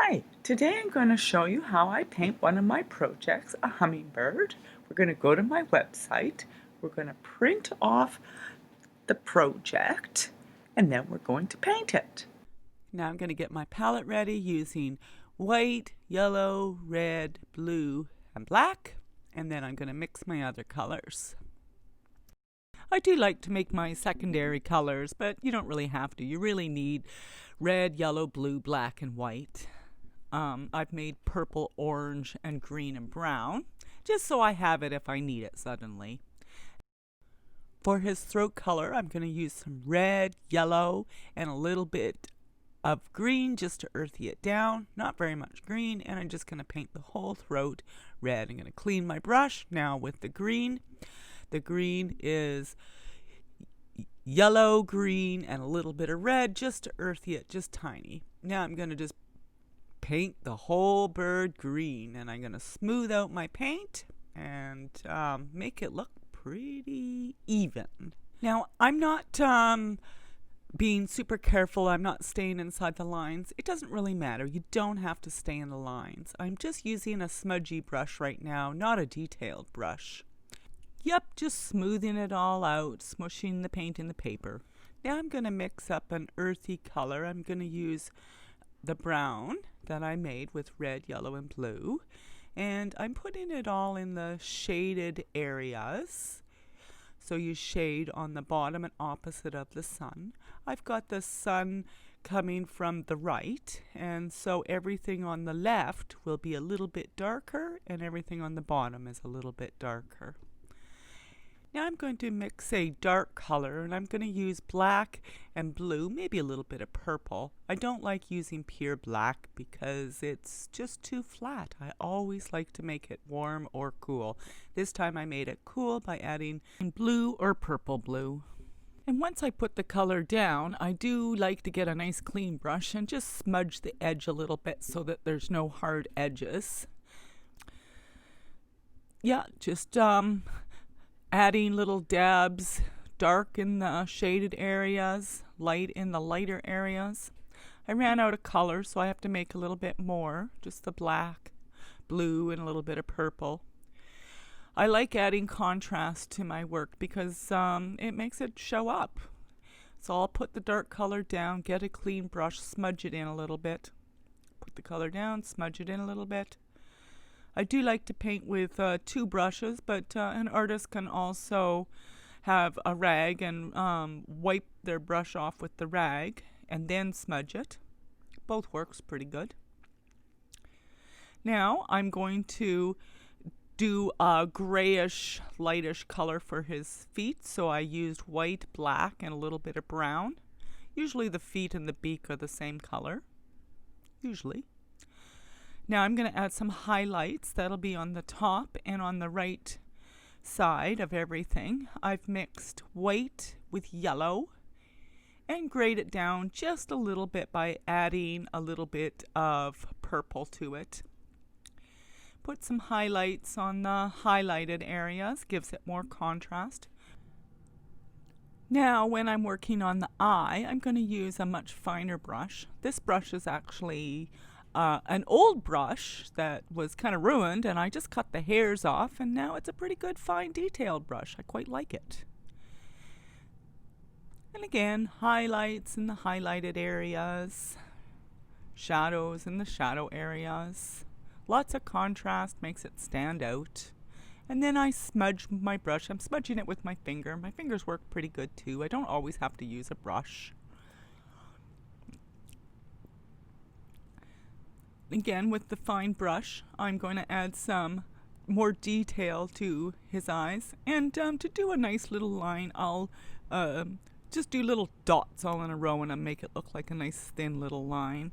Hi, today I'm going to show you how I paint one of my projects, a hummingbird. We're going to go to my website, we're going to print off the project, and then we're going to paint it. Now I'm going to get my palette ready using white, yellow, red, blue, and black, and then I'm going to mix my other colors. I do like to make my secondary colors, but you don't really have to. You really need red, yellow, blue, black, and white. I've made purple, orange, and green and brown, just so I have it if I need it suddenly. For his throat color, I'm going to use some red, yellow, and a little bit of green just to earthy it down. Not very much green, and I'm just going to paint the whole throat red. I'm going to clean my brush now with the green. The green is yellow, green, and a little bit of red just to earthy it just tiny. Now I'm going to just paint the whole bird green, and I'm going to smooth out my paint and make it look pretty even. Now I'm not being super careful. I'm not staying inside the lines. It doesn't really matter. You don't have to stay in the lines. I'm just using a smudgy brush right now, not a detailed brush. Yep, just smoothing it all out, smushing the paint in the paper. Now I'm going to mix up an earthy color. I'm going to use the brown that I made with red, yellow, and blue. And I'm putting it all in the shaded areas. So you shade on the bottom and opposite of the sun. I've got the sun coming from the right, and so everything on the left will be a little bit darker, and everything on the bottom is a little bit darker. Now I'm going to mix a dark color, and I'm going to use black and blue, maybe a little bit of purple. I don't like using pure black because it's just too flat. I always like to make it warm or cool. This time I made it cool by adding blue or purple blue. And once I put the color down, I do like to get a nice clean brush and just smudge the edge a little bit so that there's no hard edges. Yeah, just adding little dabs, dark in the shaded areas, light in the lighter areas. I ran out of color, so I have to make a little bit more, just the black, blue, and a little bit of purple. I like adding contrast to my work because it makes it show up. So I'll put the dark color down, get a clean brush, smudge it in a little bit. Put the color down, smudge it in a little bit. I do like to paint with two brushes, but an artist can also have a rag and wipe their brush off with the rag and then smudge it. Both works pretty good. Now I'm going to do a grayish, lightish color for his feet, so I used white, black, and a little bit of brown. Usually the feet and the beak are the same color. Usually. Now I'm going to add some highlights. That'll be on the top and on the right side of everything. I've mixed white with yellow and grayed it down just a little bit by adding a little bit of purple to it. Put some highlights on the highlighted areas, gives it more contrast. Now when I'm working on the eye, I'm going to use a much finer brush. This brush is actually an old brush that was kind of ruined, and I just cut the hairs off, and now it's a pretty good fine detailed brush. I quite like it. And again, highlights in the highlighted areas, shadows in the shadow areas. Lots of contrast makes it stand out. And then I smudge my brush. I'm smudging it with my finger. My fingers work pretty good too. I don't always have to use a brush. Again, with the fine brush, I'm going to add some more detail to his eyes. And to do a nice little line, I'll just do little dots all in a row and make it look like a nice thin little line.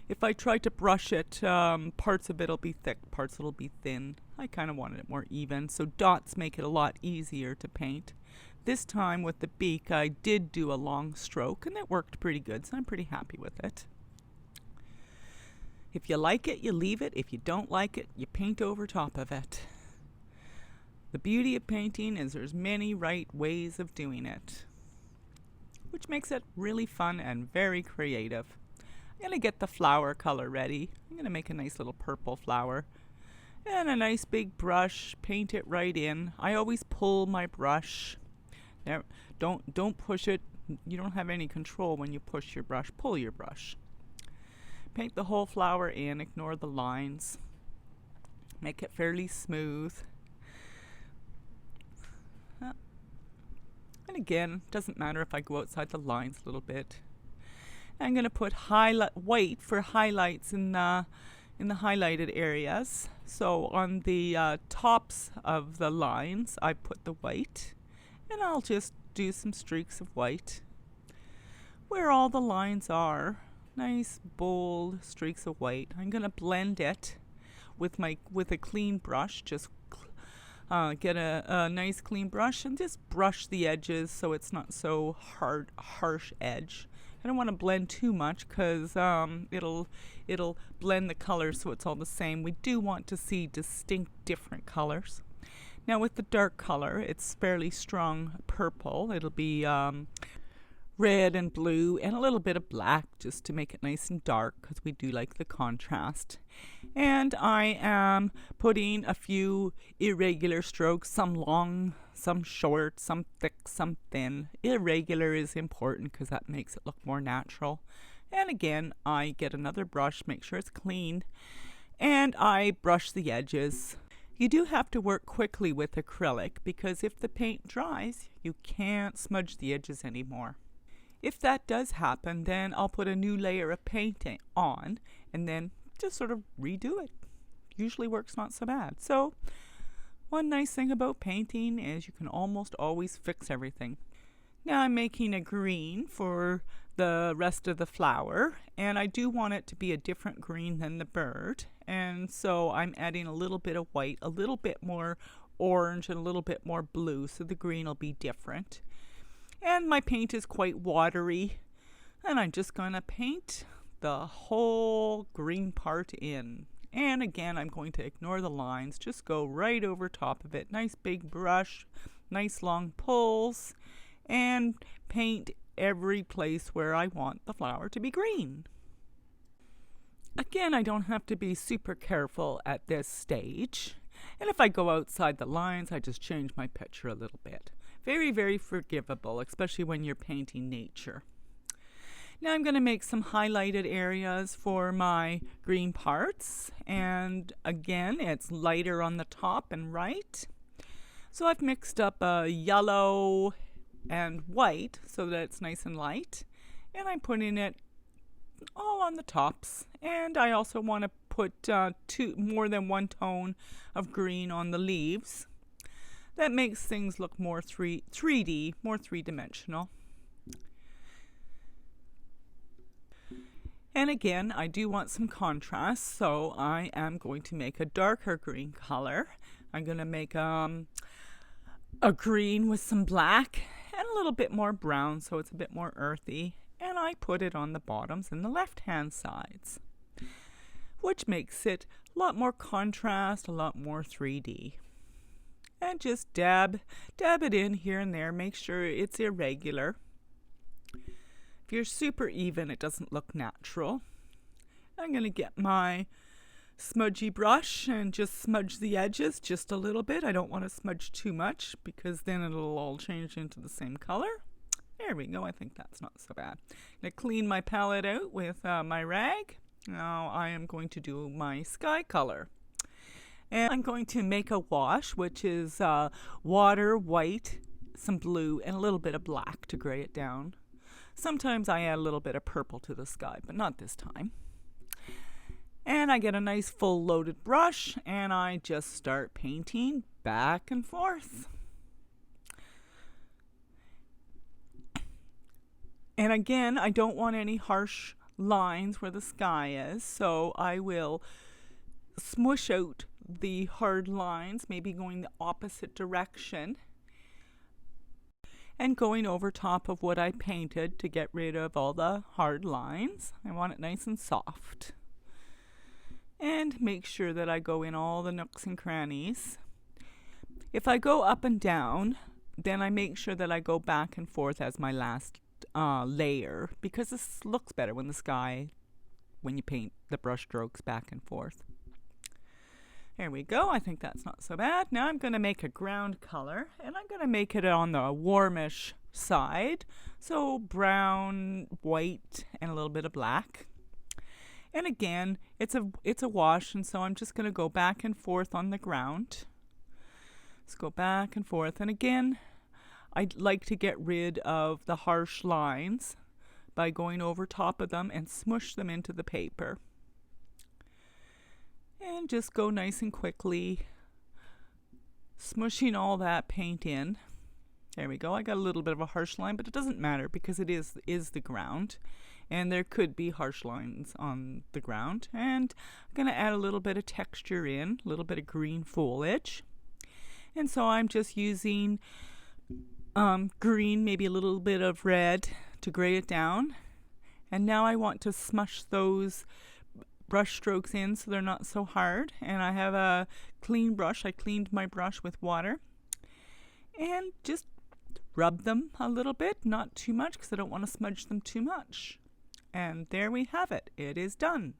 If I try to brush it, parts of it will be thick, parts will be thin. I kind of wanted it more even, so dots make it a lot easier to paint. This time with the beak, I did do a long stroke, and it worked pretty good, so I'm pretty happy with it. If you like it, you leave it. If you don't like it, you paint over top of it. The beauty of painting is there's many right ways of doing it, which makes it really fun and very creative. I'm going to get the flower color ready. I'm going to make a nice little purple flower. And a nice big brush, paint it right in. I always pull my brush. There, don't push it. You don't have any control when you push your brush. Pull your brush. Paint the whole flower in, ignore the lines. Make it fairly smooth. And again, doesn't matter if I go outside the lines a little bit. I'm going to put white for highlights in the highlighted areas. So on the tops of the lines, I put the white, and I'll just do some streaks of white where all the lines are. Nice bold streaks of white. I'm going to blend it with a clean brush. Just get a nice clean brush and just brush the edges so it's not so harsh edge. I don't want to blend too much because it'll blend the colors so it's all the same. We do want to see distinct different colors. Now with the dark color, it's fairly strong purple. It'll be red and blue and a little bit of black just to make it nice and dark because we do like the contrast. And I am putting a few irregular strokes, some long, some short, some thick, some thin. Irregular is important because that makes it look more natural. And again, I get another brush, make sure it's clean, and I brush the edges. You do have to work quickly with acrylic because if the paint dries, you can't smudge the edges anymore. If that does happen, then I'll put a new layer of paint on and then just sort of redo it. Usually works not so bad. So one nice thing about painting is you can almost always fix everything. Now I'm making a green for the rest of the flower, and I do want it to be a different green than the bird, and so I'm adding a little bit of white, a little bit more orange, and a little bit more blue, so the green will be different. And my paint is quite watery, and I'm just going to paint the whole green part in. And again, I'm going to ignore the lines, just go right over top of it. Nice big brush, nice long pulls, and paint every place where I want the flower to be green. Again, I don't have to be super careful at this stage. And if I go outside the lines, I just change my picture a little bit. Very, very forgivable, especially when you're painting nature. Now I'm going to make some highlighted areas for my green parts. And again, it's lighter on the top and right. So I've mixed up a yellow and white so that it's nice and light. And I'm putting it all on the tops. And I also want to put more than one tone of green on the leaves. That makes things look more 3D, more three-dimensional. And again, I do want some contrast, so I am going to make a darker green color. I'm going to make a green with some black and a little bit more brown, so it's a bit more earthy. And I put it on the bottoms and the left-hand sides, which makes it a lot more contrast, a lot more 3D. And just dab it in here and there. Make sure it's irregular. If you're super even, it doesn't look natural. I'm going to get my smudgy brush and just smudge the edges just a little bit. I don't want to smudge too much because then it'll all change into the same color. There we go. I think that's not so bad. I'm going to clean my palette out with my rag. Now I am going to do my sky color. And I'm going to make a wash, which is water, white, some blue, and a little bit of black to gray it down. Sometimes I add a little bit of purple to the sky, but not this time. And I get a nice full loaded brush, and I just start painting back and forth. And again, I don't want any harsh lines where the sky is, so I will smush out the hard lines, maybe going the opposite direction and going over top of what I painted to get rid of all the hard lines. I want it nice and soft. And make sure that I go in all the nooks and crannies. If I go up and down, then I make sure that I go back and forth as my last layer, because this looks better when the sky when you paint the brush strokes back and forth. There we go. I think that's not so bad. Now I'm going to make a ground color, and I'm going to make it on the warmish side. So brown, white, and a little bit of black. And again, it's a wash, and so I'm just going to go back and forth on the ground. Let's go back and forth. And again, I'd like to get rid of the harsh lines by going over top of them and smush them into the paper. And just go nice and quickly, smushing all that paint in. There we go. I got a little bit of a harsh line, but it doesn't matter because it is the ground. And there could be harsh lines on the ground. And I'm going to add a little bit of texture in, a little bit of green foliage. And so I'm just using green, maybe a little bit of red to gray it down. And now I want to smush those brush strokes in so they're not so hard. And I have a clean brush. I cleaned my brush with water. And just rub them a little bit, not too much because I don't want to smudge them too much. And there we have it. It is done.